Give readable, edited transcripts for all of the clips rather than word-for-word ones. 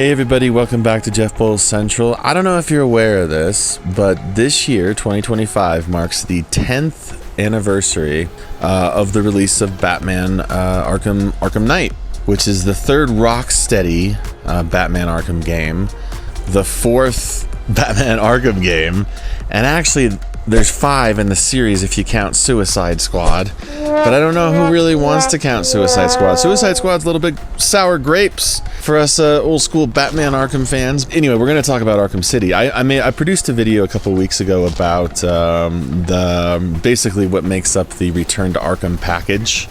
Hey everybody, welcome back to Jeff Bowles Central. I don't know if you're aware of this, but this year, 2025, marks the 10th anniversary of the release of Batman Arkham Knight, which is the third Rocksteady Batman Arkham game, the fourth Batman Arkham game, and actually there's 5 in the series if you count Suicide Squad, but I don't know who really wants to count Suicide Squad. Suicide Squad's a little bit sour grapes for us old school Batman Arkham fans. Anyway, we're going to talk about Arkham City. I produced a video a couple weeks ago about basically what makes up the Return to Arkham package.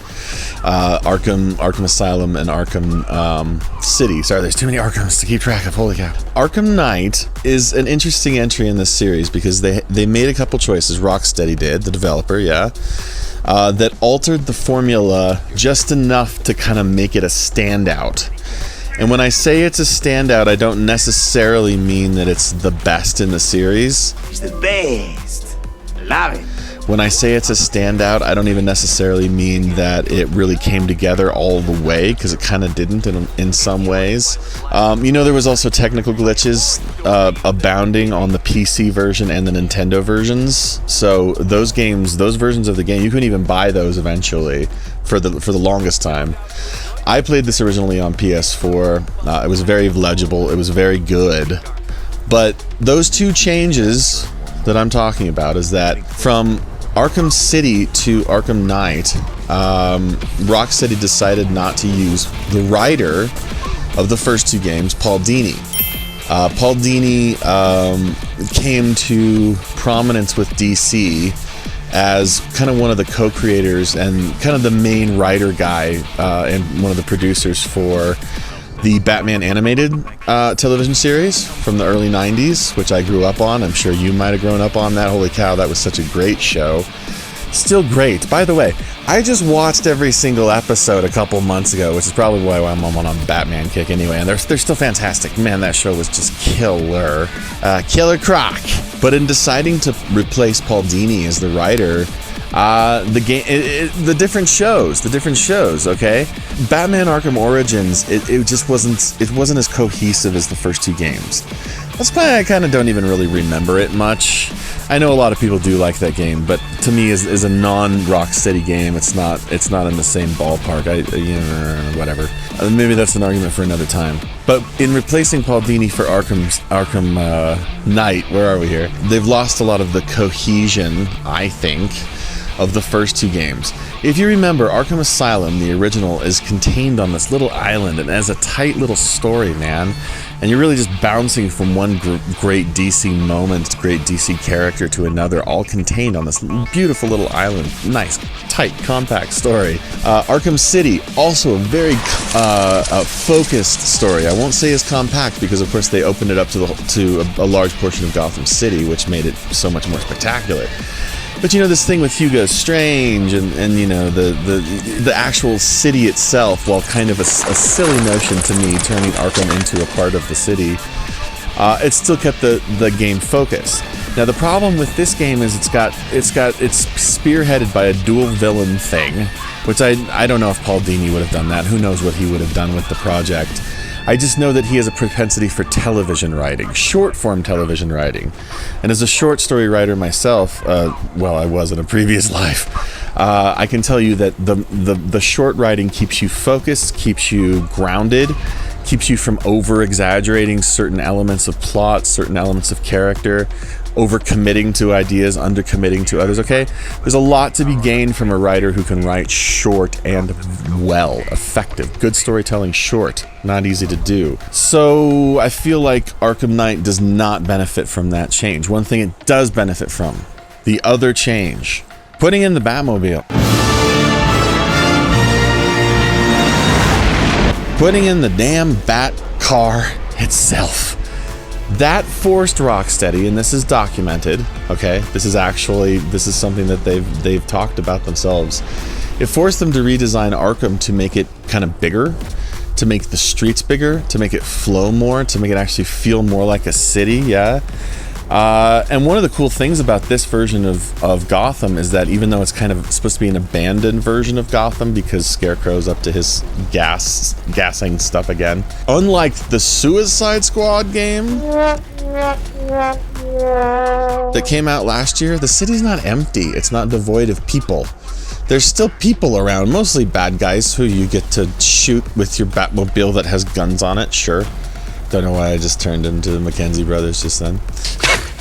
Arkham Asylum and Arkham City. Sorry, there's too many Arkhams to keep track of. Holy cow. Arkham Knight is an interesting entry in this series because they made a couple choices. Rocksteady did, the developer, that altered the formula just enough to kind of make it a standout. And when I say it's a standout, I don't necessarily mean that it's the best in the series. It's the best. Love it. When I say it's a standout, I don't even necessarily mean that it really came together all the way, because it kind of didn't in some ways. There was also technical glitches abounding on the PC version and the Nintendo versions. So those versions of the game, you couldn't even buy those eventually for the longest time. I played this originally on PS4. It was very legible. It was very good. But those two changes that I'm talking about is that from Arkham City to Arkham Knight, Rocksteady decided not to use the writer of the first two games, Paul Dini. Paul Dini came to prominence with DC as kind of one of the co-creators and kind of the main writer guy and one of the producers for the Batman animated television series from the early 90s, which I grew up on. I'm sure you might have grown up on that. Holy cow, that was such a great show. Still great. By the way, I just watched every single episode a couple months ago, which is probably why I'm on a Batman kick anyway, and they're still fantastic. Man, that show was just killer. Killer Croc. But in deciding to replace Paul Dini as the writer, the different shows, okay? Batman Arkham Origins, it just wasn't as cohesive as the first two games. That's why I kind of don't even really remember it much. I know a lot of people do like that game, but to me, as a non-Rocksteady game, it's not in the same ballpark. Whatever. Maybe that's an argument for another time. But in replacing Paul Dini for Arkham Knight, where are we here? They've lost a lot of the cohesion, I think, of the first two games. If you remember, Arkham Asylum, the original, is contained on this little island and has a tight little story, man. And you're really just bouncing from one great DC moment, great DC character to another, all contained on this beautiful little island. Nice, tight, compact story. Arkham City, also a very focused story. I won't say as compact because, of course, they opened it up to a large portion of Gotham City, which made it so much more spectacular. But this thing with Hugo Strange and the actual city itself, while kind of a silly notion to me, turning Arkham into a part of the city, it still kept the game focused. Now the problem with this game is it's spearheaded by a dual villain thing, which I don't know if Paul Dini would have done that. Who knows what he would have done with the project. I just know that he has a propensity for television writing, short-form television writing. And as a short story writer myself, I was in a previous life, I can tell you that the short writing keeps you focused, keeps you grounded, keeps you from over-exaggerating certain elements of plot, certain elements of character, over-committing to ideas, under-committing to others, okay? There's a lot to be gained from a writer who can write short and well, effective. Good storytelling short, not easy to do. So I feel like Arkham Knight does not benefit from that change. One thing it does benefit from, the other change, putting in the Batmobile. Putting in the damn Bat car itself. That forced Rocksteady, and this is documented, okay? This is something that they've talked about themselves. It forced them to redesign Arkham to make it kind of bigger, to make the streets bigger, to make it flow more, to make it actually feel more like a city, yeah? And one of the cool things about this version of Gotham is that even though it's kind of supposed to be an abandoned version of Gotham because Scarecrow's up to his gassing stuff again, unlike the Suicide Squad game that came out last year, the city's not empty. It's not devoid of people. There's still people around, mostly bad guys who you get to shoot with your Batmobile that has guns on it, sure. Don't know why I just turned into the Mackenzie brothers just then.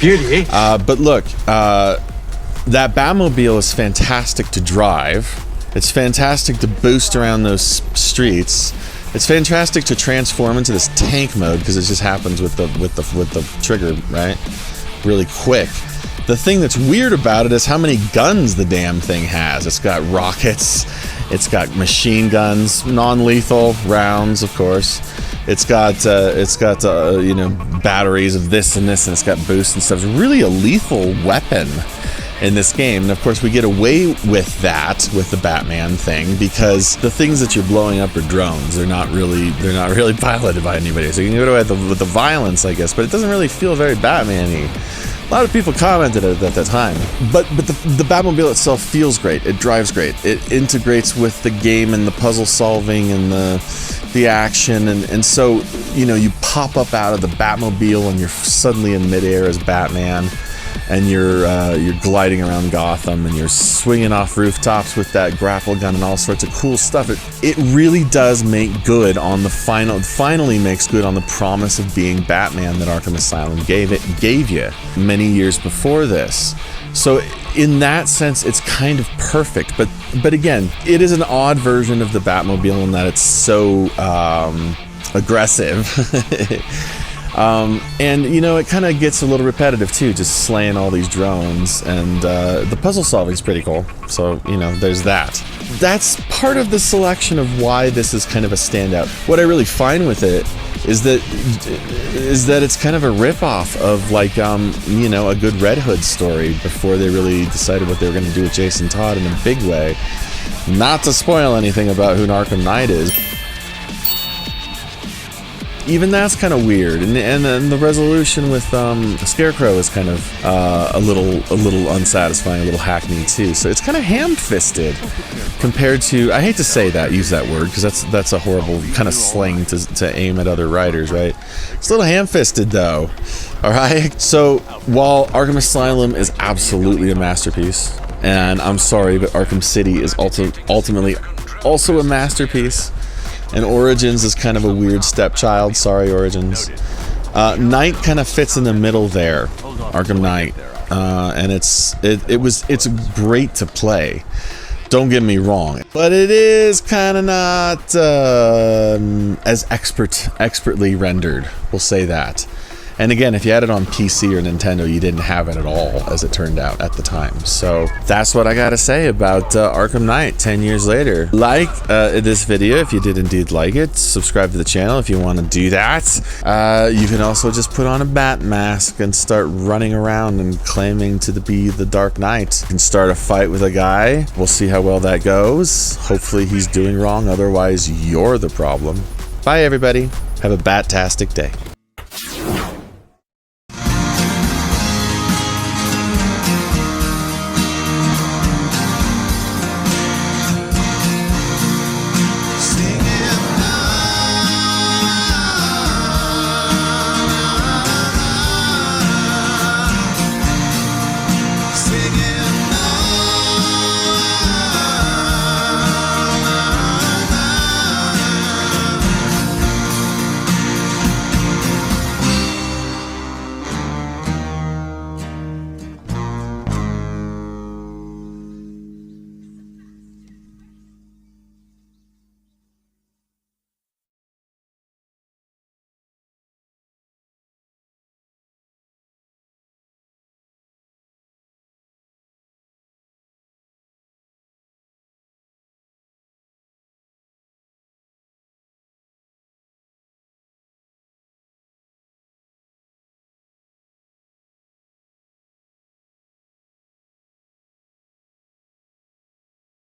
Beauty. But look, that Batmobile is fantastic to drive. It's fantastic to boost around those streets. It's fantastic to transform into this tank mode because it just happens with the trigger, right? Really quick. The thing that's weird about it is how many guns the damn thing has. It's got rockets, it's got machine guns, non-lethal rounds, of course. It's got you know, batteries of this and this, and it's got boosts and stuff. It's really a lethal weapon in this game, and of course we get away with that with the Batman thing because the things that you're blowing up are drones. They're not really piloted by anybody, so you can get away with the violence, I guess. But it doesn't really feel very Batman-y. A lot of people commented at that time, but the Batmobile itself feels great. It drives great. It integrates with the game and the puzzle solving and the action, and so, you know, you pop up out of the Batmobile and you're suddenly in midair as Batman, and you're gliding around Gotham and you're swinging off rooftops with that grapple gun and all sorts of cool stuff. It really does make good on finally makes good on the promise of being Batman that Arkham Asylum gave you many years before this. So in that sense, it's kind of perfect. But again, it is an odd version of the Batmobile in that it's so aggressive. And you know, it kind of gets a little repetitive too, just slaying all these drones, and the puzzle solving is pretty cool. So, you know, there's that. That's part of the selection of why this is kind of a standout. What I really find with it is that it's kind of a ripoff of, like, you know, a good Red Hood story before they really decided what they were going to do with Jason Todd in a big way. Not to spoil anything about who Arkham Knight is. Even that's kind of weird, and then the resolution with Scarecrow is kind of a little unsatisfying, a little hackneyed too. So it's kind of ham-fisted compared to, I hate to say that, use that word, because that's a horrible kind of slang to aim at other writers, right? It's a little ham-fisted though. All right. So while Arkham Asylum is absolutely a masterpiece, and I'm sorry, but Arkham City is ultimately also a masterpiece. And Origins is kind of a weird stepchild. Sorry, Origins. Knight kind of fits in the middle there, Arkham Knight, and it's great to play. Don't get me wrong, but it is kind of not as expertly rendered. We'll say that. And again, if you had it on PC or Nintendo, you didn't have it at all, as it turned out at the time. So that's what I gotta say about Arkham Knight 10 years later. Like this video if you did indeed like it. Subscribe to the channel if you want to do that. You can also just put on a bat mask and start running around and claiming to be the Dark Knight. You can start a fight with a guy. We'll see how well that goes. Hopefully he's doing wrong, otherwise you're the problem. Bye everybody. Have a bat-tastic day.